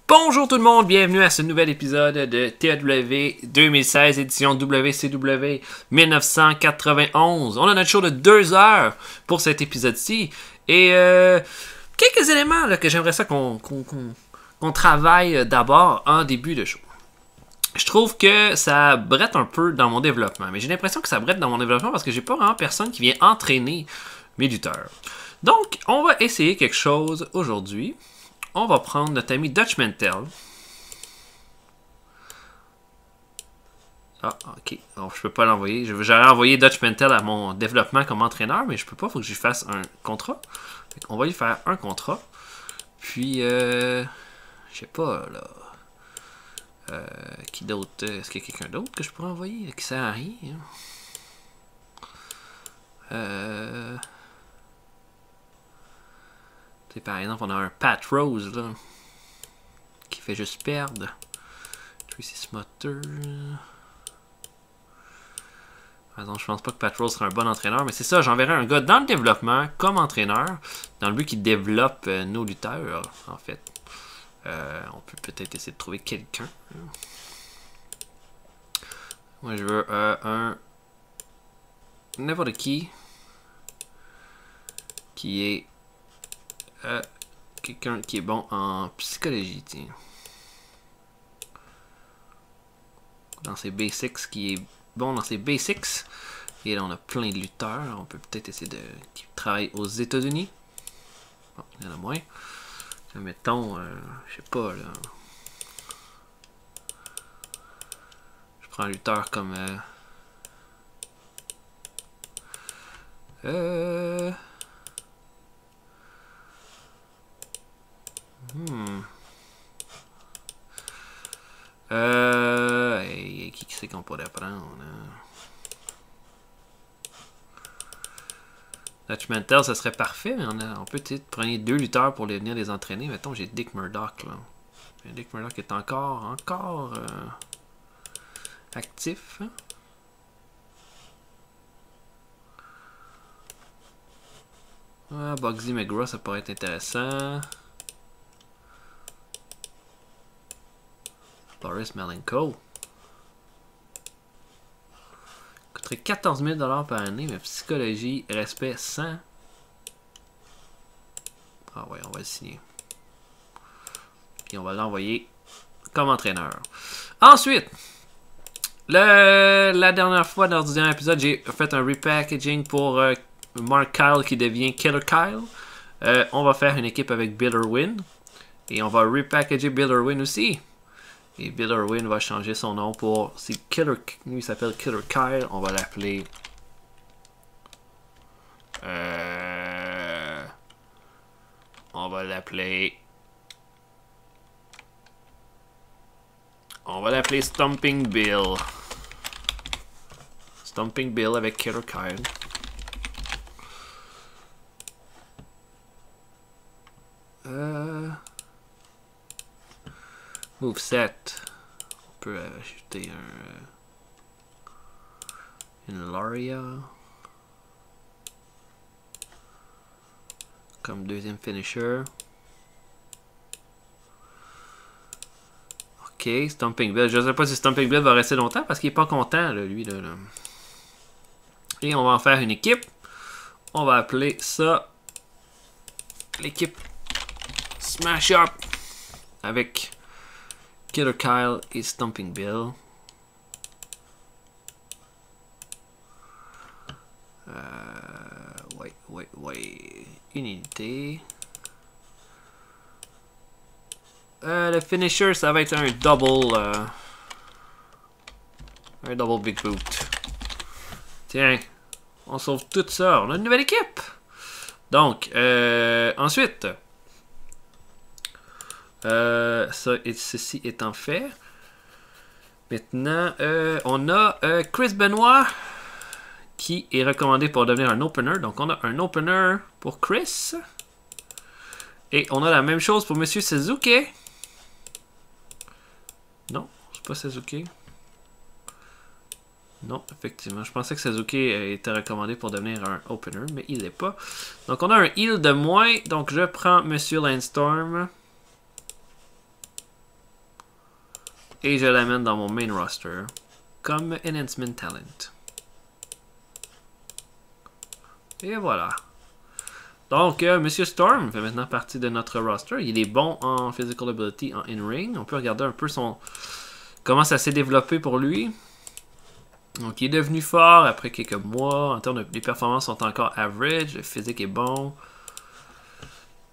Bonjour tout le monde, bienvenue à ce nouvel épisode de TAW 2016, édition WCW 1991. On a notre show de 2 heures pour cet épisode-ci. Et quelques éléments là, que j'aimerais ça qu'on travaille d'abord en début de show. Je trouve que ça brette un peu dans mon développement. Mais j'ai l'impression que ça brette dans mon développement parce que j'ai pas vraiment personne qui vient entraîner mes lutteurs. Donc, on va essayer quelque chose aujourd'hui. On va prendre notre ami Dutch Mantel. Ah, ok. Alors, je peux pas l'envoyer. J'aurais envoyé Dutch Mantel à mon développement comme entraîneur, mais je peux pas. Il faut que je lui fasse un contrat. On va lui faire un contrat. Puis, je sais pas, là. Qui d'autre? Est-ce qu'il y a quelqu'un d'autre que je pourrais envoyer qui sert à rien? Par exemple, on a un Pat Rose là, qui fait juste perdre. Tracy Smotter. Par exemple, je pense pas que Pat Rose serait un bon entraîneur, mais c'est ça, j'enverrai un gars dans le développement comme entraîneur, dans le but qu'il développe nos lutteurs, en fait. On peut peut-être essayer de trouver quelqu'un. Moi, je veux un n'importe qui est quelqu'un qui est bon en psychologie, tiens. Dans ses basics, qui est bon dans ses basics. Et là, on a plein de lutteurs. On peut peut-être essayer de... qui travaillent aux États-Unis. Bon, il y en a moins. Mettons, je sais pas, là. Je prends un lutteur comme... qui c'est qu'on pourrait prendre? Dutch Mantel, ça serait parfait, mais on peut peut-être prendre 2 lutteurs pour venir les entraîner. Mettons, j'ai Dick Murdoch, là. Dick Murdoch est encore actif. Ah, Bugsy McGraw, ça pourrait être intéressant. Boris Malenko. Coûterait 14 000 $ par année, mais psychologie, respect 100. Ah ouais, on va le signer. Puis on va l'envoyer comme entraîneur. Ensuite, la dernière fois dans le dernier épisode, j'ai fait un repackaging pour Mark Kyle qui devient Killer Kyle. On va faire une équipe avec Bill Irwin. Et on va repackager Bill Irwin aussi. Et Bill Irwin va changer son nom pour... Si Killer... Lui, il s'appelle Killer Kyle. On va l'appeler... On va l'appeler Stomping Bill. Stomping Bill avec Killer Kyle. Moveset. On peut ajouter une Laria comme deuxième finisher. Ok, Stomping Bill. Je ne sais pas si Stomping Bill va rester longtemps parce qu'il n'est pas content, là, lui. Là. Et on va en faire une équipe. On va appeler ça l'équipe Smash Up avec Killer Kyle et Stomping Bill. Ouais. Une unité. Le finisher, ça va être un double big boot. Tiens, on sauve tout ça. On a une nouvelle équipe. Donc, ensuite, ceci étant fait, maintenant, on a Chris Benoit qui est recommandé pour devenir un opener. Donc, on a un opener pour Chris. Et on a la même chose pour Monsieur Suzuki. Non, c'est pas Suzuki. Non, effectivement. Je pensais que Suzuki était recommandé pour devenir un opener, mais il l'est pas. Donc, on a un heal de moins. Donc, je prends Monsieur Landstorm. Et je l'amène dans mon main roster comme Enhancement Talent. Et voilà. Donc, Monsieur Storm fait maintenant partie de notre roster. Il est bon en Physical Ability, en in-ring. On peut regarder un peu comment ça s'est développé pour lui. Donc, il est devenu fort après quelques mois. En termes de... Les performances sont encore average. Le physique est bon.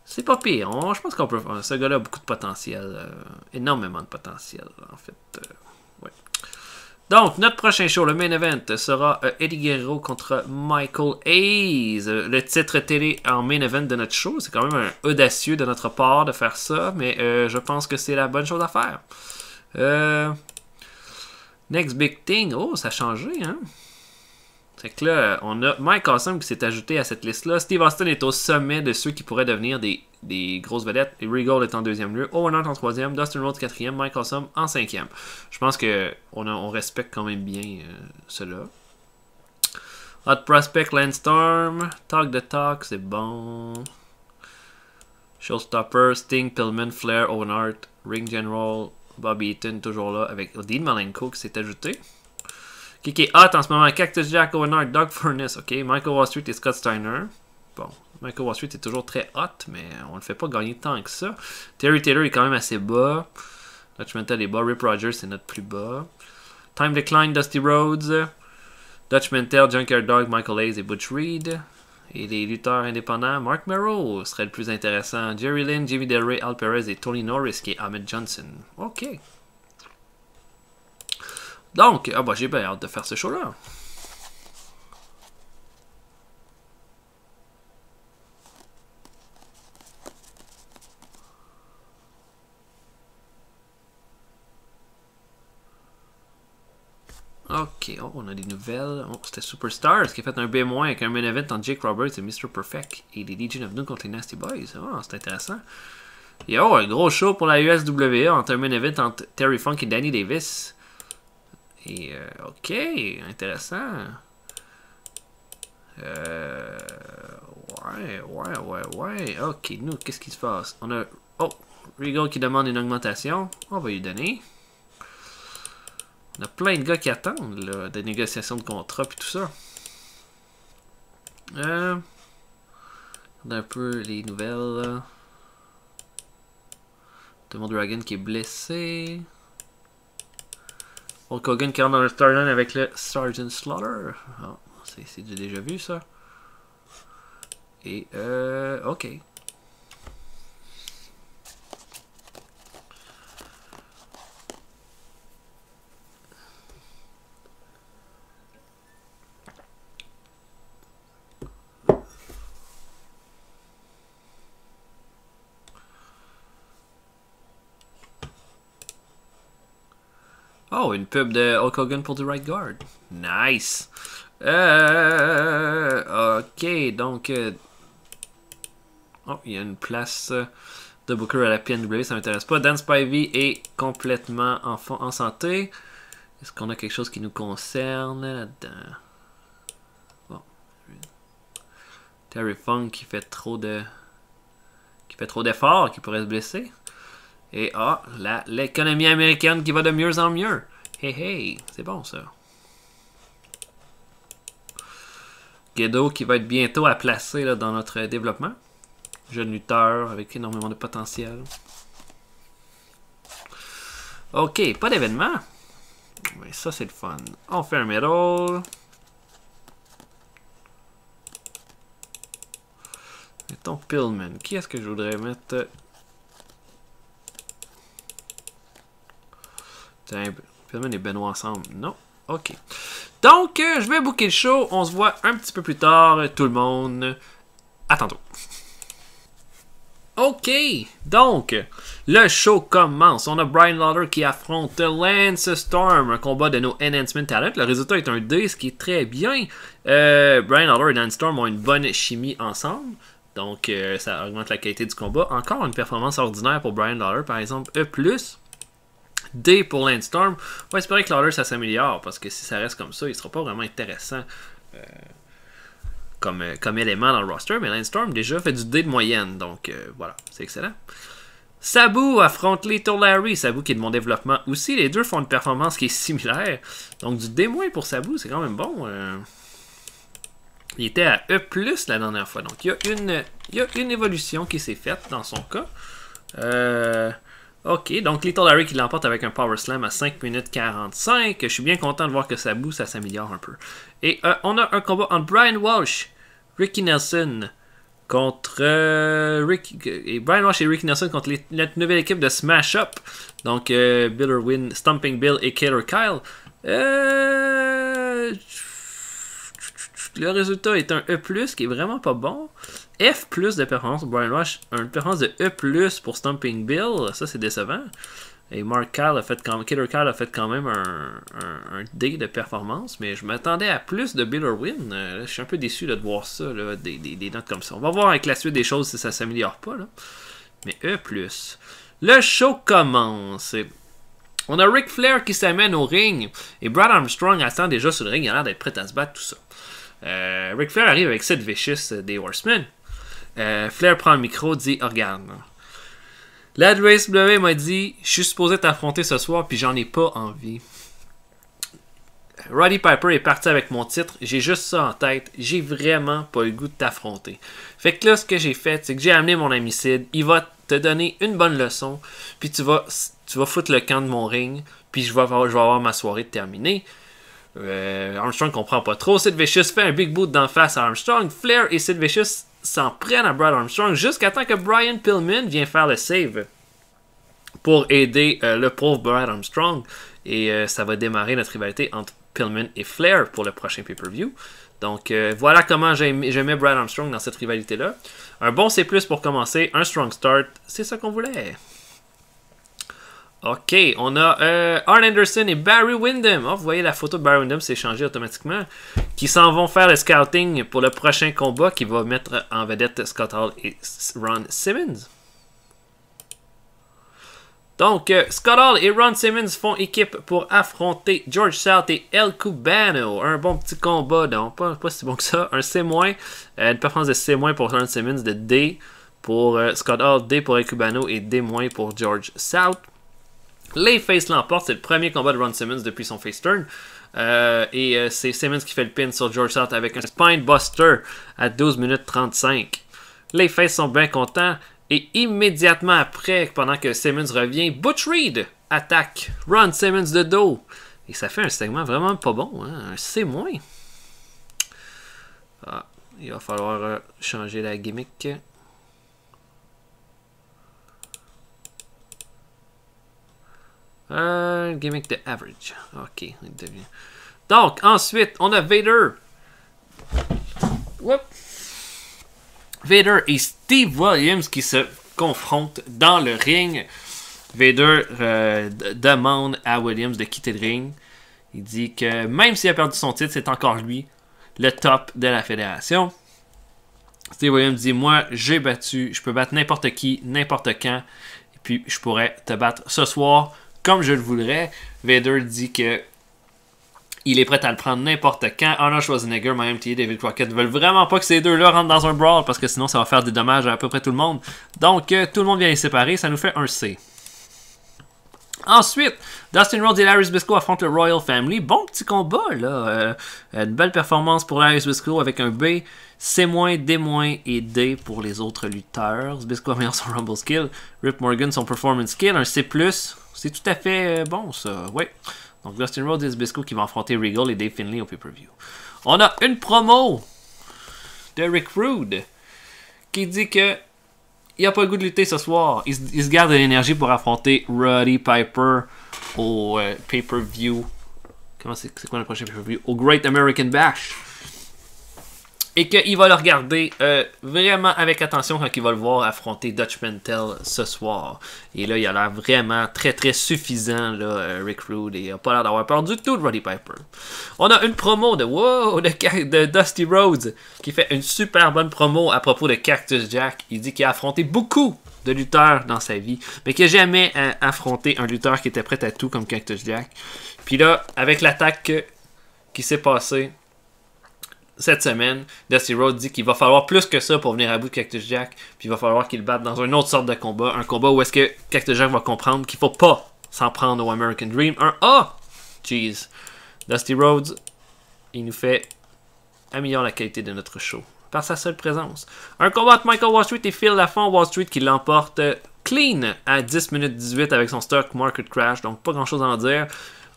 C'est pas pire. Je pense qu'on peut... Ce gars-là a beaucoup de potentiel. Énormément de potentiel, en fait. Ouais. Donc, notre prochain show, le main event, sera Eddie Guerrero contre Michael Hayes. Le titre télé en main event de notre show. C'est quand même audacieux de notre part de faire ça, mais je pense que c'est la bonne chose à faire. Next Big Thing. Oh, ça a changé, hein? C'est que là, on a Mike Awesome qui s'est ajouté à cette liste-là. Steve Austin est au sommet de ceux qui pourraient devenir des grosses vedettes. Regal est en deuxième lieu. Owen Hart en troisième. Dustin Rhodes quatrième. Mike Awesome en cinquième. Je pense qu'on respecte quand même bien cela. Hot Prospect, Landstorm. Talk the Talk, c'est bon. Showstopper, Sting, Pillman, Flair, Owen Hart, Ring General, Bobby Eaton toujours là avec Dean Malenko qui s'est ajouté. Qui est hot en ce moment? Cactus Jack, Owen Hart, Doug Furnace, ok. Michael Wall Street et Scott Steiner. Bon, Michael Wall Street est toujours très hot, mais on le fait pas gagner tant que ça. Terry Taylor est quand même assez bas. Dutch Mantel est bas. Rip Rogers c'est notre plus bas. Time Decline, Dusty Rhodes. Dutch Mantel, Junkyard Dog, Michael Hayes et Butch Reed. Et les lutteurs indépendants, Mark Merrow serait le plus intéressant. Jerry Lynn, Jimmy Del Rey, Al Perez et Tony Norris qui est Ahmed Johnson. Ok. Donc, j'ai bien hâte de faire ce show-là. Ok, on a des nouvelles. C'était Superstars qui a fait un B- avec un main event entre Jake Roberts et Mr. Perfect et les Legion of Doom contre les Nasty Boys. C'est intéressant. Et un gros show pour la USWA entre un main event entre Terry Funk et Danny Davis. Et, ok, intéressant. Ouais. Ok, nous, qu'est-ce qui se passe? On a... Oh, Regal qui demande une augmentation. On va lui donner. On a plein de gars qui attendent, là, des négociations de contrat et tout ça. On a un peu les nouvelles. Demon Dragon qui est blessé. Hulk Hogan qui rentre dans le storyline avec le Sergeant Slaughter. Oh, c'est déjà vu ça. Et ok. Oh, une pub de Hulk Hogan pour The Right Guard. Nice. Ok, donc... Oh, il y a une place de Booker à la PNW, ça m'intéresse pas. Dan Spivey est complètement en santé. Est-ce qu'on a quelque chose qui nous concerne là-dedans? Bon. Terry Funk qui fait trop d'efforts, qui pourrait se blesser. Et l'économie américaine qui va de mieux en mieux. Hey, c'est bon ça. Gedo qui va être bientôt à placer là, dans notre développement. Jeune lutteur avec énormément de potentiel. Ok, pas d'événement. Mais ça c'est le fun. On fait un medal. Mettons Pillman. Qui est-ce que je voudrais mettre? Pillman et Benoît ensemble. Non. Ok. Donc, je vais booker le show. On se voit un petit peu plus tard, tout le monde. À tantôt. Ok. Donc, le show commence. On a Brian Lawler qui affronte Lance Storm. Un combat de nos Enhancement Talent. Le résultat est un D, ce qui est très bien. Brian Lawler et Lance Storm ont une bonne chimie ensemble. Donc, ça augmente la qualité du combat. Encore une performance ordinaire pour Brian Lawler, par exemple. E+. D pour Landstorm. On va espérer que Lawler ça s'améliore parce que si ça reste comme ça, il sera pas vraiment intéressant comme élément dans le roster. Mais Landstorm déjà fait du D de moyenne. Donc voilà, c'est excellent. Sabu affronte Lethal Larry. Sabu qui est de mon développement aussi. Les deux font une performance qui est similaire. Donc du D- pour Sabu, c'est quand même bon. Il était à E+, la dernière fois. Donc il y a une évolution qui s'est faite dans son cas. Ok, donc Lethal Larry qui l'emporte avec un Power Slam à 5 minutes 45. Je suis bien content de voir que Sabu, ça s'améliore un peu. Et on a un combat entre Brian Walsh, Ricky Nelson contre Brian Walsh et Ricky Nelson contre la nouvelle équipe de Smash Up. Donc Bill Irwin, Stomping Bill et Killer Kyle. Le résultat est un E+, qui est vraiment pas bon. F+ de performance pour Brian Walsh. Une performance de E+ pour Stomping Bill. Ça, c'est décevant. Et Killer Kyle a fait quand même un D de performance. Mais je m'attendais à plus de Bill Irwin. Je suis un peu déçu là, de voir ça, là, des notes comme ça. On va voir avec la suite des choses si ça s'améliore pas. Là. Mais E+. Le show commence. On a Ric Flair qui s'amène au ring. Et Brad Armstrong attend déjà sur le ring. Il a l'air d'être prêt à se battre, tout ça. Ric Flair arrive avec Sid Vicious des Horsemen. Flair prend le micro, dit « Regarde, la WSW m'a dit « Je suis supposé t'affronter ce soir, puis j'en ai pas envie. Roddy Piper est parti avec mon titre, j'ai juste ça en tête, j'ai vraiment pas le goût de t'affronter. » Fait que là, ce que j'ai fait, c'est que j'ai amené mon ami Sid, il va te donner une bonne leçon, puis tu vas foutre le camp de mon ring, puis je vais avoir ma soirée terminée. Armstrong comprend pas trop. Sid Vicious fait un big boot d'en face à Armstrong. Flair et Sid Vicious s'en prennent à Brad Armstrong jusqu'à temps que Brian Pillman vient faire le save pour aider le pauvre Brad Armstrong. Et ça va démarrer notre rivalité entre Pillman et Flair pour le prochain pay-per-view. Donc voilà comment j'aimais Brad Armstrong dans cette rivalité-là. Un bon C+, pour commencer, un strong start, c'est ça qu'on voulait. Ok, on a Arn Anderson et Barry Windham. Oh, vous voyez la photo de Barry Windham s'est changée automatiquement. Qui s'en vont faire le scouting pour le prochain combat qui va mettre en vedette Scott Hall et Ron Simmons. Donc, Scott Hall et Ron Simmons font équipe pour affronter George South et El Cubano. Un bon petit combat, non, pas si bon que ça. Un C-, une performance de C- pour Ron Simmons, de D pour Scott Hall, D pour El Cubano et D- pour George South. Les Face l'emportent, c'est le premier combat de Ron Simmons depuis son face turn. C'est Simmons qui fait le pin sur George South avec un Spine Buster à 12 minutes 35. Les Face sont bien contents. Et immédiatement après, pendant que Simmons revient, Butch Reed attaque Ron Simmons de dos. Et ça fait un segment vraiment pas bon, hein? Un C-. Ah, il va falloir changer la gimmick. Gimmick de average. Ok, il devient. Donc, ensuite, on a Vader. Whoop. Vader et Steve Williams qui se confrontent dans le ring. Vader demande à Williams de quitter le ring. Il dit que même s'il a perdu son titre, c'est encore lui, le top de la fédération. Steve Williams dit « Moi, j'ai battu, je peux battre n'importe qui, n'importe quand, et puis je pourrais te battre ce soir comme je le voudrais. » Vader dit que il est prêt à le prendre n'importe quand. Arnold Schwarzenegger, Mme T, David Crockett ne veulent vraiment pas que ces deux-là rentrent dans un brawl parce que sinon ça va faire des dommages à peu près tout le monde. Donc tout le monde vient les séparer, ça nous fait un C. Ensuite, Dustin Rhodes et Larry Zbyszko affrontent le Royal Family. Bon petit combat, là. Une belle performance pour Larry Zbyszko avec un B, C-, D- et D pour les autres lutteurs. Zbyszko améliore son Rumble Skill. Rip Morgan son Performance Skill, un C+. C'est tout à fait bon, ça. Oui. Donc Dustin Rhodes et Zbyszko qui vont affronter Regal et Dave Finlay au pay-per-view. On a une promo de Rick Rude qui dit que il n'a pas le goût de lutter ce soir. Il se garde de l'énergie pour affronter Roddy Piper au pay-per-view. C'est quoi le prochain pay-per-view? Au Great American Bash. Et qu'il va le regarder vraiment avec attention quand il va le voir affronter Dutch Mantel ce soir. Et là, il a l'air vraiment très très suffisant, là, Rick Rude. Et il n'a pas l'air d'avoir peur du tout de Roddy Piper. On a une promo de Dusty Rhodes qui fait une super bonne promo à propos de Cactus Jack. Il dit qu'il a affronté beaucoup de lutteurs dans sa vie, mais qu'il n'a jamais affronté un lutteur qui était prêt à tout comme Cactus Jack. Puis là, avec l'attaque qui s'est passée, cette semaine, Dusty Rhodes dit qu'il va falloir plus que ça pour venir à bout de Cactus Jack, puis il va falloir qu'il le batte dans une autre sorte de combat, un combat où est-ce que Cactus Jack va comprendre qu'il faut pas s'en prendre au American Dream. Jeez. Dusty Rhodes, il nous fait améliorer la qualité de notre show par sa seule présence. Un combat entre Michael Wall Street et Phil Lafont. Wall Street qui l'emporte clean à 10 minutes 18 avec son stock Market Crash, donc pas grand chose à en dire.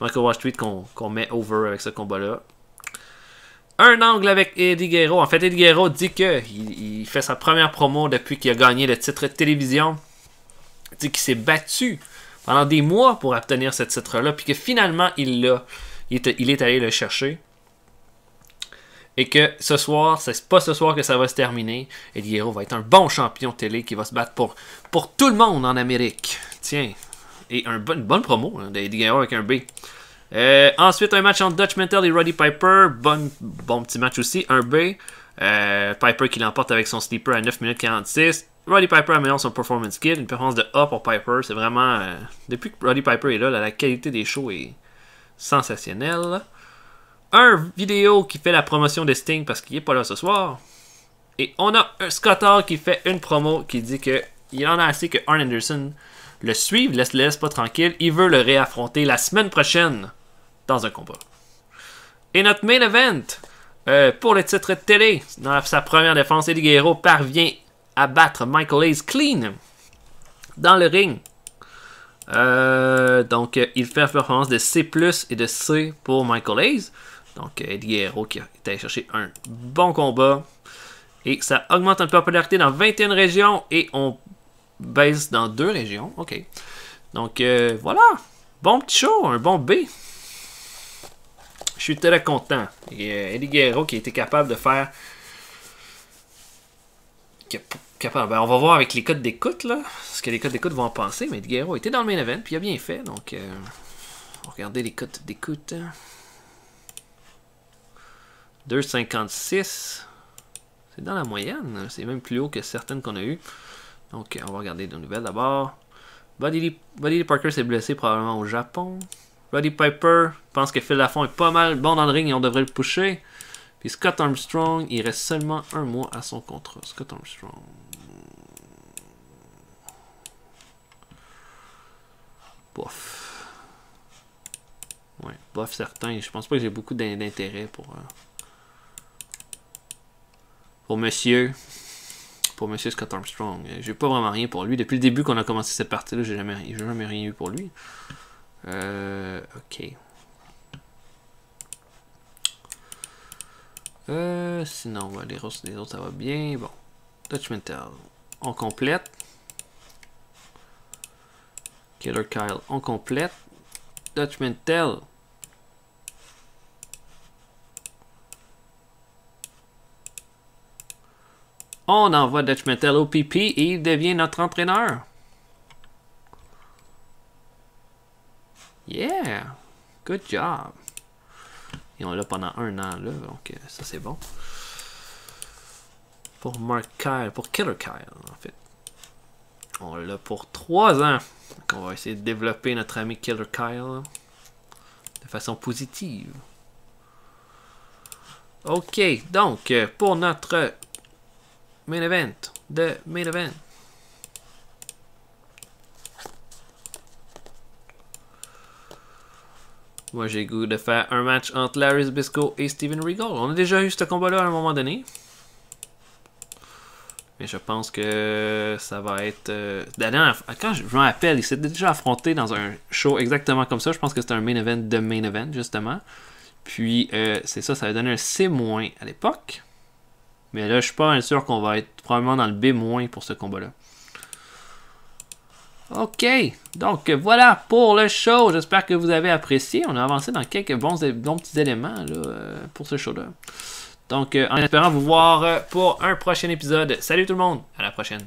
Michael Wall Street qu'on met over avec ce combat-là. Un angle avec Eddie Guerrero. En fait, Eddie Guerrero dit qu'il fait sa première promo depuis qu'il a gagné le titre de télévision. Il dit qu'il s'est battu pendant des mois pour obtenir ce titre-là, puis que finalement, il l'a. Il est allé le chercher. Et que ce soir, c'est pas ce soir que ça va se terminer. Eddie Guerrero va être un bon champion télé qui va se battre pour tout le monde en Amérique. Tiens. Et une bonne promo hein, d'Eddie Guerrero avec un B. Ensuite, un match entre Dutch Mantel et Roddy Piper. Bon petit match aussi. Un B. Piper qui l'emporte avec son sleeper à 9 minutes 46. Roddy Piper améliore son performance kit. Une performance de A pour Piper. C'est vraiment... depuis que Roddy Piper est là, la qualité des shows est sensationnelle. Un vidéo qui fait la promotion de Sting parce qu'il n'est pas là ce soir. Et on a un Scott Hall qui fait une promo qui dit qu'il en a assez que Arn Anderson le suive, le laisse pas tranquille. Il veut le réaffronter la semaine prochaine dans un combat. Et notre main event pour le titre de télé, dans sa première défense, Eddie Guerrero parvient à battre Michael Hayes clean dans le ring. Donc, il fait une performance de C+, et de C pour Michael Hayes. Donc, Eddie Guerrero qui est allé chercher un bon combat. Et ça augmente notre popularité dans 21 régions. Et on baisse dans 2 régions. OK. Donc, voilà. Bon petit show. Un bon B. Je suis très content. Et Eddie Guerrero qui a été capable de faire... Ben, on va voir avec les codes d'écoute, là. Ce que les codes d'écoute vont en penser. Mais Eddie Guerrero était dans le main event. Puis il a bien fait. Donc, on va regarder les codes d'écoute. 2,56. C'est dans la moyenne. C'est même plus haut que certaines qu'on a eues. Donc, on va regarder les nouvelles d'abord. Buddy Lee Parker s'est blessé probablement au Japon. Roddy Piper pense que Phil Lafont est pas mal bon dans le ring et on devrait le pusher. Puis Scott Armstrong, il reste seulement un mois à son contrat. Scott Armstrong. Bof. Ouais, bof certain. Je pense pas que j'ai beaucoup d'intérêt pour monsieur Scott Armstrong. J'ai pas vraiment rien pour lui. Depuis le début qu'on a commencé cette partie-là, j'ai jamais rien eu pour lui. Ok. Sinon, les autres, ça va bien. Bon. Dutch Mantel, on complète. Killer Kyle, on complète. Dutch Mantel. On envoie Dutch Mantel au PP et il devient notre entraîneur. Yeah! Good job! Et on l'a pendant 1 an, là, donc ça c'est bon. Pour Mark Kyle, pour Killer Kyle, en fait. On l'a pour 3 ans. Donc on va essayer de développer notre ami Killer Kyle de façon positive. Ok, donc pour notre main event, moi, j'ai le goût de faire un match entre Larry Zbyszko et Steven Regal. On a déjà eu ce combat-là à un moment donné. Mais je pense que ça va être... quand je me rappelle, il s'est déjà affronté dans un show exactement comme ça. Je pense que c'était un main event de main event, justement. Puis, c'est ça, ça va donner un C- à l'époque. Mais là, je suis pas sûr qu'on va être probablement dans le B- pour ce combat-là. Ok, donc voilà pour le show. J'espère que vous avez apprécié. On a avancé dans quelques bons petits éléments là, pour ce show-là. Donc, en espérant vous voir pour un prochain épisode. Salut tout le monde, à la prochaine.